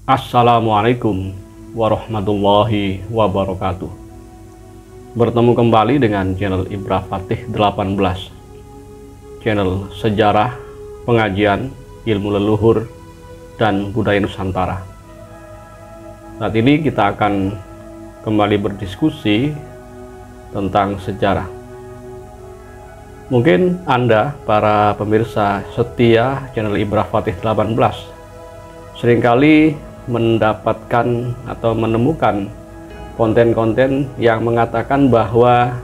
Assalamualaikum warahmatullahi wabarakatuh. Bertemu kembali dengan channel Ibra Fatih 18, channel sejarah, pengajian, ilmu leluhur, dan budaya Nusantara. Saat ini kita akan kembali berdiskusi tentang sejarah. Mungkin Anda, para pemirsa setia channel Ibra Fatih 18, seringkali mendapatkan atau menemukan konten-konten yang mengatakan bahwa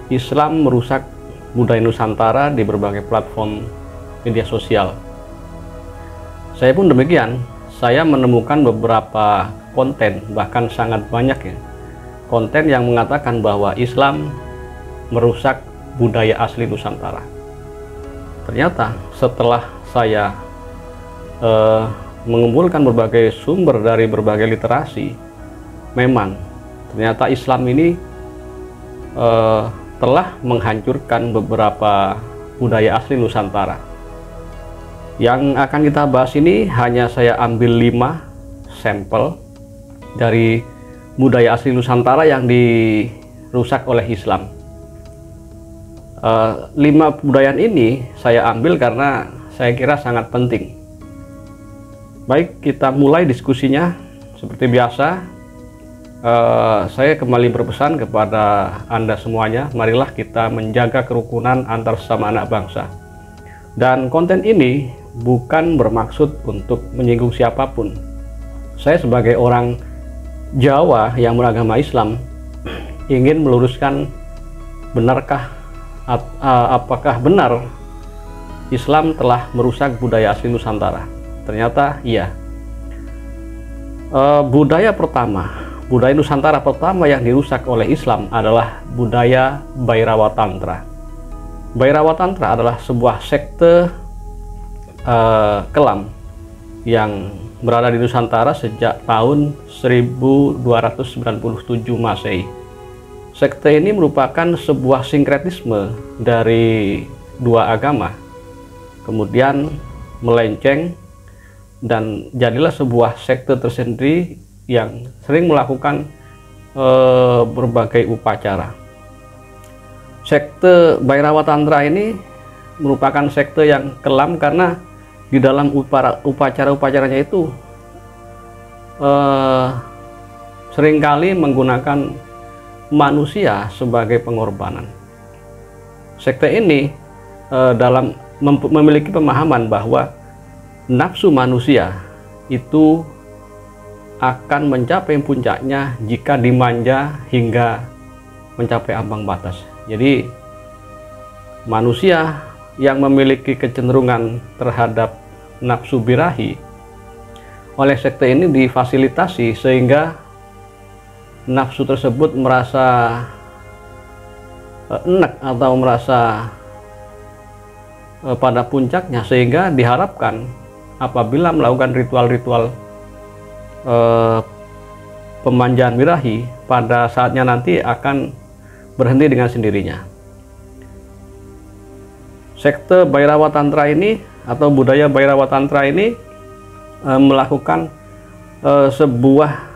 Islam merusak budaya Nusantara di berbagai platform media sosial. Saya pun demikian. Saya menemukan beberapa konten, bahkan sangat banyak ya, konten yang mengatakan bahwa Islam merusak budaya asli Nusantara. Ternyata setelah saya mengumpulkan berbagai sumber dari berbagai literasi, memang ternyata Islam ini telah menghancurkan beberapa budaya asli Nusantara. Yang akan kita bahas ini hanya saya ambil 5 sampel dari budaya asli Nusantara yang dirusak oleh Islam. 5 budaya ini saya ambil karena saya kira sangat penting. Baik, kita mulai diskusinya. Seperti biasa, saya kembali berpesan kepada Anda semuanya, marilah kita menjaga kerukunan antar sesama anak bangsa. Dan konten ini bukan bermaksud untuk menyinggung siapapun. Saya sebagai orang Jawa yang beragama Islam ingin meluruskan, benarkah apakah benar Islam telah merusak budaya asli Nusantara? Ternyata iya. Budaya Nusantara pertama yang dirusak oleh Islam adalah budaya Bhairawa Tantra. Bhairawa Tantra adalah sebuah sekte kelam yang berada di Nusantara sejak tahun 1297 Masehi. Sekte ini merupakan sebuah sinkretisme dari dua agama, kemudian melenceng dan jadilah sebuah sekte tersendiri yang sering melakukan berbagai upacara. Sekte Bhairawa Tantra ini merupakan sekte yang kelam karena di dalam upacara-upacaranya itu seringkali menggunakan manusia sebagai pengorbanan. Sekte ini memiliki pemahaman bahwa nafsu manusia itu akan mencapai puncaknya jika dimanja hingga mencapai ambang batas. Jadi manusia yang memiliki kecenderungan terhadap nafsu birahi oleh sekte ini difasilitasi sehingga nafsu tersebut merasa enak atau merasa pada puncaknya, sehingga diharapkan apabila melakukan ritual-ritual pemanjaan birahi, pada saatnya nanti akan berhenti dengan sendirinya. Sekte Bhairawa Tantra ini atau budaya Bhairawa Tantra ini melakukan sebuah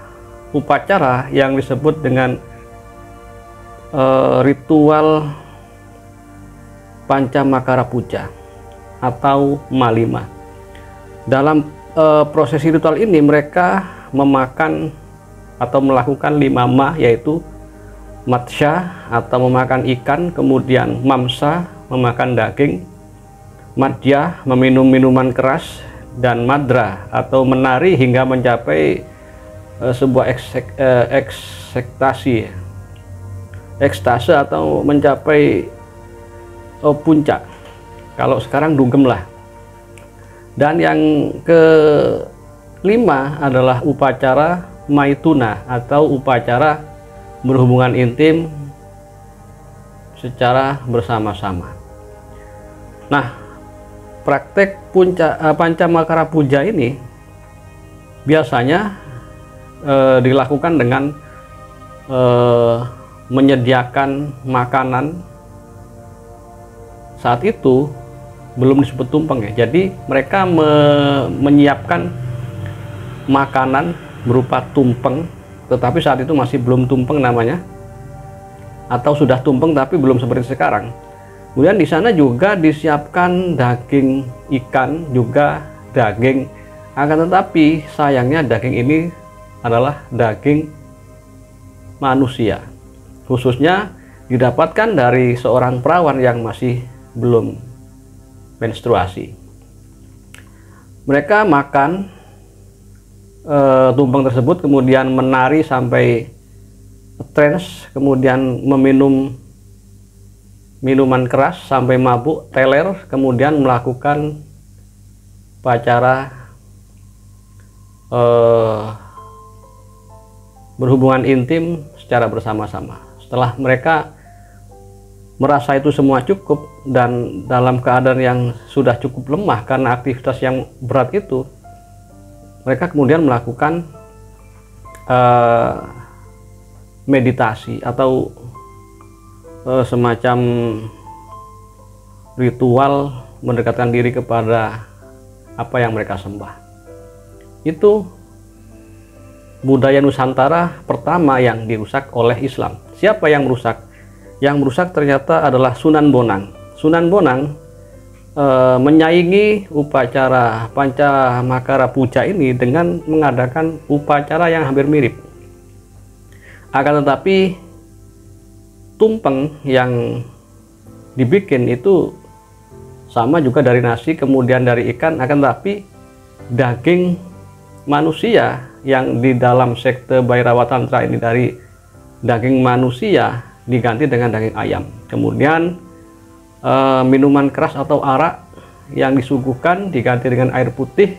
upacara yang disebut dengan ritual Pancamakara Puja atau Malima. Dalam prosesi ritual ini mereka memakan atau melakukan 5 ma, yaitu matsya atau memakan ikan, kemudian mamsa memakan daging, madya meminum minuman keras, dan madra atau menari hingga mencapai sebuah ekstase atau mencapai puncak. Kalau sekarang dugem lah. Dan yang kelima adalah upacara maituna atau upacara berhubungan intim secara bersama-sama. Nah, praktek Pancamakara Puja ini biasanya dilakukan dengan menyediakan makanan. Saat itu belum disebut tumpeng ya, jadi mereka menyiapkan makanan berupa tumpeng, tetapi saat itu masih belum tumpeng namanya, atau sudah tumpeng tapi belum seperti sekarang. Kemudian di sana juga disiapkan daging ikan, juga daging, akan tetapi sayangnya daging ini adalah daging manusia, khususnya didapatkan dari seorang perawan yang masih belum menstruasi. Mereka makan tumpeng tersebut, kemudian menari sampai trance, kemudian meminum minuman keras sampai mabuk, teler, kemudian melakukan upacara berhubungan intim secara bersama-sama. Setelah mereka merasa itu semua cukup dan dalam keadaan yang sudah cukup lemah karena aktivitas yang berat itu, mereka kemudian melakukan meditasi atau semacam ritual mendekatkan diri kepada apa yang mereka sembah. Itu budaya Nusantara pertama yang dirusak oleh Islam. Siapa yang merusak? Yang merusak ternyata adalah Sunan Bonang. Sunan Bonang menyaingi upacara Pancamakara Puja ini dengan mengadakan upacara yang hampir mirip. Akan tetapi tumpeng yang dibikin itu sama juga dari nasi, kemudian dari ikan, akan tetapi daging manusia yang di dalam sekte Bhairawa Tantra ini dari daging manusia diganti dengan daging ayam. Kemudian minuman keras atau arak yang disuguhkan diganti dengan air putih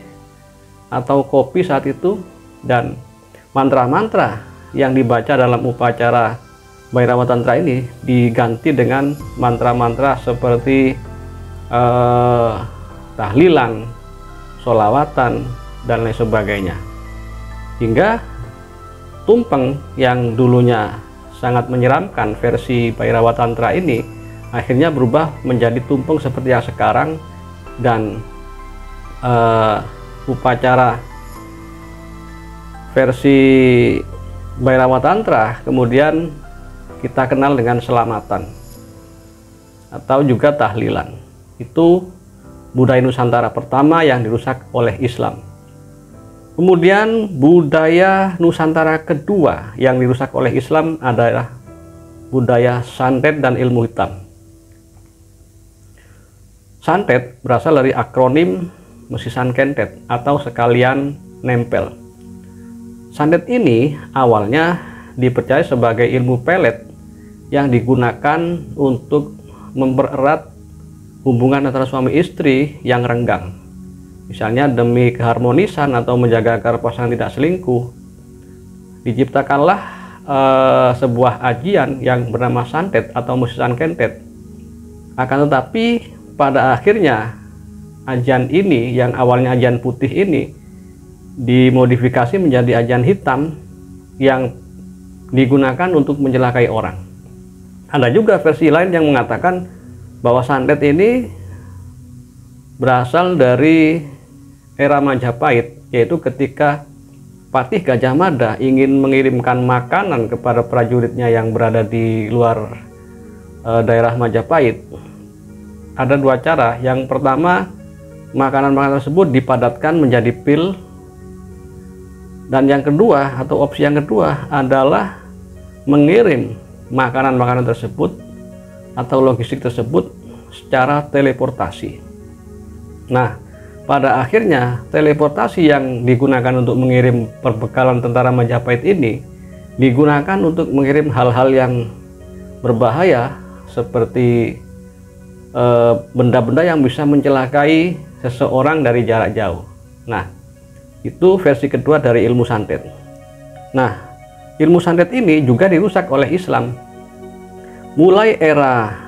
atau kopi saat itu, dan mantra-mantra yang dibaca dalam upacara Bhairawa Tantra ini diganti dengan mantra-mantra seperti tahlilan, sholawatan, dan lain sebagainya. Hingga tumpeng yang dulunya sangat menyeramkan versi Bhairawa Tantra ini akhirnya berubah menjadi tumpeng seperti yang sekarang, dan upacara versi Bhairawa Tantra kemudian kita kenal dengan selamatan atau juga tahlilan. Itu budaya Nusantara pertama yang dirusak oleh Islam. Kemudian budaya Nusantara kedua yang dirusak oleh Islam adalah budaya santet dan ilmu hitam. Santet berasal dari akronim Mesisan Kentet atau sekalian nempel. Santet ini awalnya dipercaya sebagai ilmu pelet yang digunakan untuk mempererat hubungan antara suami istri yang renggang. Misalnya demi keharmonisan atau menjaga agar pasangan tidak selingkuh, diciptakanlah sebuah ajian yang bernama santet atau Mesisan Kentet. Akan tetapi pada akhirnya ajian ini yang awalnya ajian putih ini dimodifikasi menjadi ajian hitam yang digunakan untuk mencelakai orang. Ada juga versi lain yang mengatakan bahwa santet ini berasal dari era Majapahit, yaitu ketika Patih Gajah Mada ingin mengirimkan makanan kepada prajuritnya yang berada di luar daerah Majapahit. Ada dua cara. Yang pertama, makanan-makanan tersebut dipadatkan menjadi pil, dan yang kedua atau opsi yang kedua adalah mengirim makanan-makanan tersebut atau logistik tersebut secara teleportasi. Nah, pada akhirnya teleportasi yang digunakan untuk mengirim perbekalan tentara Majapahit ini digunakan untuk mengirim hal-hal yang berbahaya seperti benda-benda yang bisa mencelakai seseorang dari jarak jauh. Nah, itu versi kedua dari ilmu santet. Nah, ilmu santet ini juga dirusak oleh Islam. Mulai era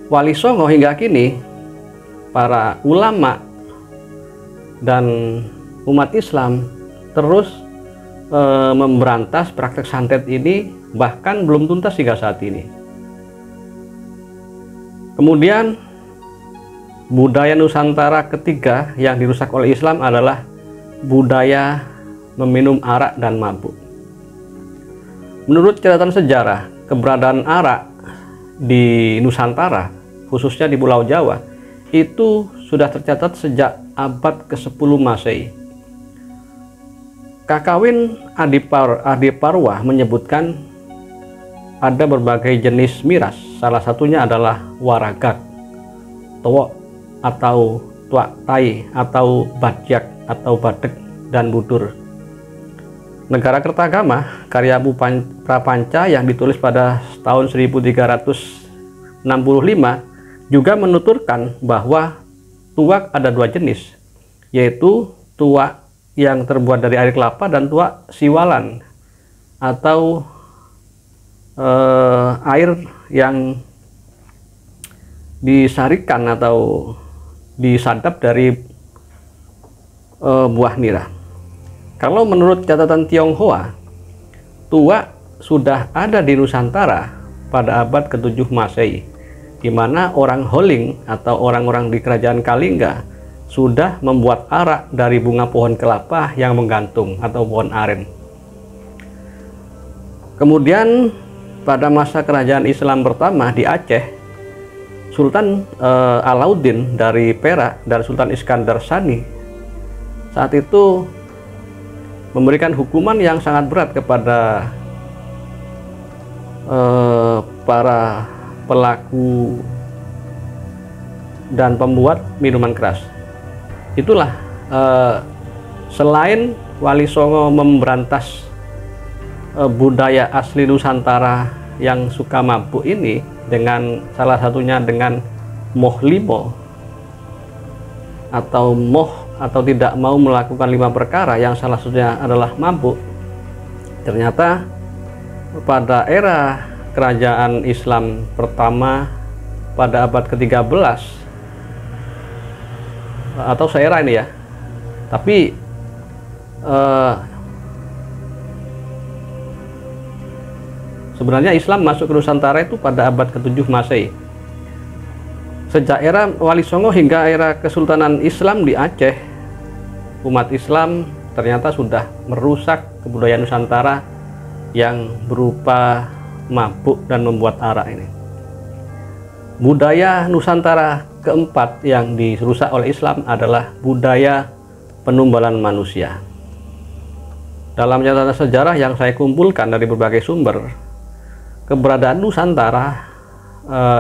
Wali Songo hingga kini, para ulama dan umat Islam terus memberantas praktek santet ini, bahkan belum tuntas hingga saat ini. Kemudian Budaya Nusantara ketiga yang dirusak oleh Islam adalah budaya meminum arak dan mabuk. Menurut catatan sejarah, keberadaan arak di Nusantara, khususnya di Pulau Jawa, itu sudah tercatat sejak abad ke-10 Masehi. Kakawin Adi Parwa menyebutkan ada berbagai jenis miras, salah satunya adalah waragak, towok atau tuak tai atau badjak atau badek dan budur. Negara Kertagama, karya Prapanca yang ditulis pada tahun 1365 juga menuturkan bahwa tuak ada dua jenis, yaitu tuak yang terbuat dari air kelapa dan tuak siwalan atau air yang disarikan atau disadap dari buah nira. Kalau menurut catatan Tionghoa, tuak sudah ada di Nusantara pada abad ke-7 Masehi, di mana orang Holing atau orang-orang di kerajaan Kalingga sudah membuat arak dari bunga pohon kelapa yang menggantung atau pohon aren. Kemudian pada masa kerajaan Islam pertama di Aceh, Sultan Alauddin dari Perak dan Sultan Iskandar Sani saat itu memberikan hukuman yang sangat berat kepada para pelaku dan pembuat minuman keras. Itulah selain Wali Songo memberantas budaya asli Nusantara yang suka mabuk ini dengan salah satunya dengan moh limo atau moh atau tidak mau melakukan 5 perkara yang salah satunya adalah mabuk. Ternyata pada era kerajaan Islam pertama pada abad ke-13 atau seera ini ya, tapi sebenarnya Islam masuk ke Nusantara itu pada abad ke-7 Masehi. Sejak era Wali Songo hingga era Kesultanan Islam di Aceh, umat Islam ternyata sudah merusak kebudayaan Nusantara yang berupa mabuk dan membuat arak ini. Budaya Nusantara keempat yang dirusak oleh Islam adalah budaya penumbalan manusia. Dalam catatan sejarah yang saya kumpulkan dari berbagai sumber, keberadaan Nusantara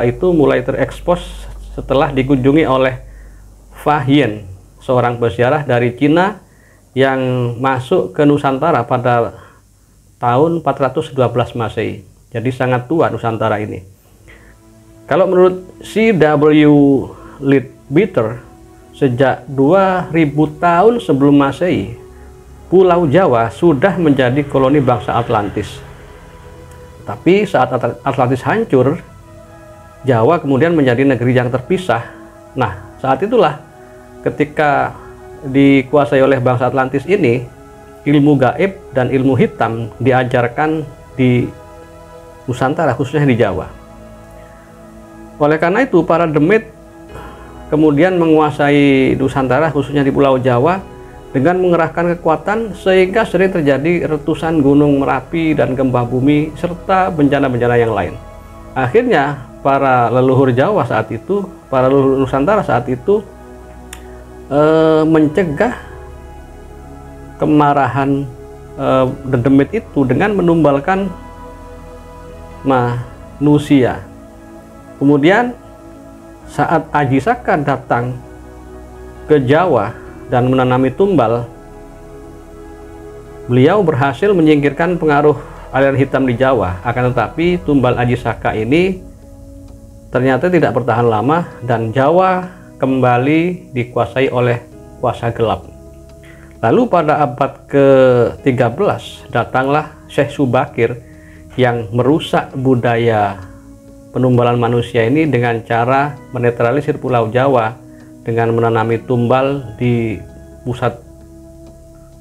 itu mulai terekspos setelah dikunjungi oleh Fa Hien, seorang peziarah dari Cina yang masuk ke Nusantara pada tahun 412 Masehi. Jadi sangat tua Nusantara ini. Kalau menurut C.W. Leadbeater, sejak 2000 tahun sebelum Masehi, Pulau Jawa sudah menjadi koloni bangsa Atlantis. Tapi saat Atlantis hancur, Jawa kemudian menjadi negeri yang terpisah. Nah, saat itulah ketika dikuasai oleh bangsa Atlantis ini, ilmu gaib dan ilmu hitam diajarkan di Nusantara, khususnya di Jawa. Oleh karena itu, para demit kemudian menguasai Nusantara, khususnya di Pulau Jawa, dengan mengerahkan kekuatan sehingga sering terjadi letusan gunung Merapi dan gempa bumi, serta bencana-bencana yang lain. Akhirnya, para leluhur Jawa saat itu, para leluhur Nusantara saat itu mencegah kemarahan dedemit itu dengan menumbalkan manusia. Kemudian saat Aji Saka datang ke Jawa dan menanami tumbal, beliau berhasil menyingkirkan pengaruh aliran hitam di Jawa. Akan tetapi tumbal Aji Saka ini ternyata tidak bertahan lama dan Jawa kembali dikuasai oleh kuasa gelap. Lalu pada abad ke-13 datanglah Syekh Subakir yang merusak budaya penumbalan manusia ini dengan cara menetralisir Pulau Jawa dengan menanami tumbal di pusat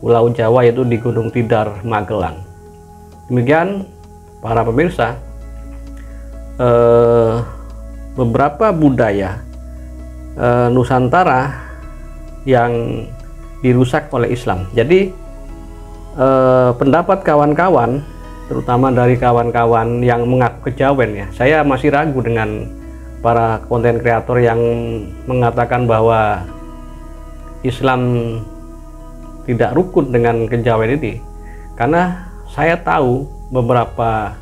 Pulau Jawa, yaitu di Gunung Tidar, Magelang. Demikian para pemirsa, beberapa budaya Nusantara yang dirusak oleh Islam. Jadi pendapat kawan-kawan, terutama dari kawan-kawan yang mengaku kejawen ya, saya masih ragu dengan para konten kreator yang mengatakan bahwa Islam tidak rukun dengan kejawen ini, karena saya tahu beberapa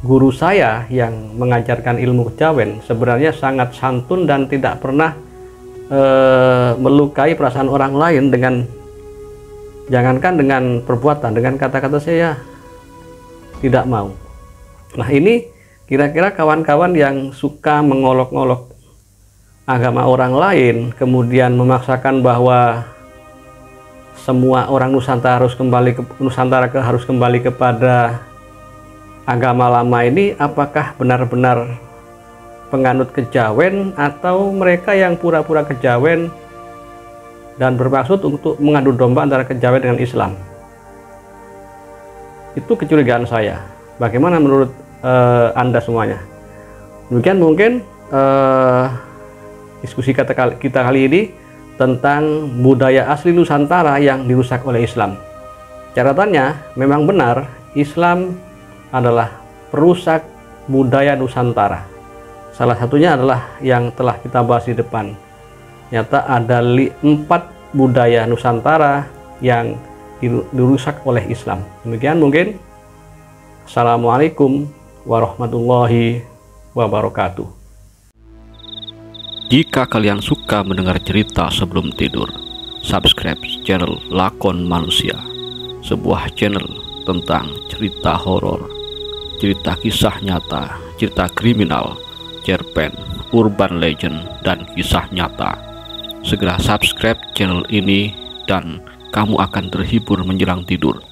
guru saya yang mengajarkan ilmu kejawen sebenarnya sangat santun dan tidak pernah melukai perasaan orang lain dengan, jangankan dengan perbuatan, dengan kata-kata saya tidak mau. Nah, ini kira-kira kawan-kawan yang suka mengolok-olok agama orang lain, kemudian memaksakan bahwa semua orang Nusantara harus kembali kepada agama lama ini, apakah benar-benar penganut kejawen atau mereka yang pura-pura kejawen dan bermaksud untuk mengadu domba antara kejawen dengan Islam? Itu kecurigaan saya. Bagaimana menurut Anda semuanya? Demikian mungkin diskusi kita kali ini tentang budaya asli Nusantara yang dirusak oleh Islam. Catatannya memang benar, Islam adalah perusak budaya Nusantara. Salah satunya adalah yang telah kita bahas di depan. Nyata ada 4 budaya Nusantara yang dirusak oleh Islam. Demikian mungkin. Assalamualaikum warahmatullahi wabarakatuh. Jika kalian suka mendengar cerita sebelum tidur, subscribe channel Lakon Manusia, sebuah channel tentang cerita horor, cerita kisah nyata, cerita kriminal, cerpen, urban legend, dan kisah nyata. Segera subscribe channel ini dan kamu akan terhibur menjelang tidur.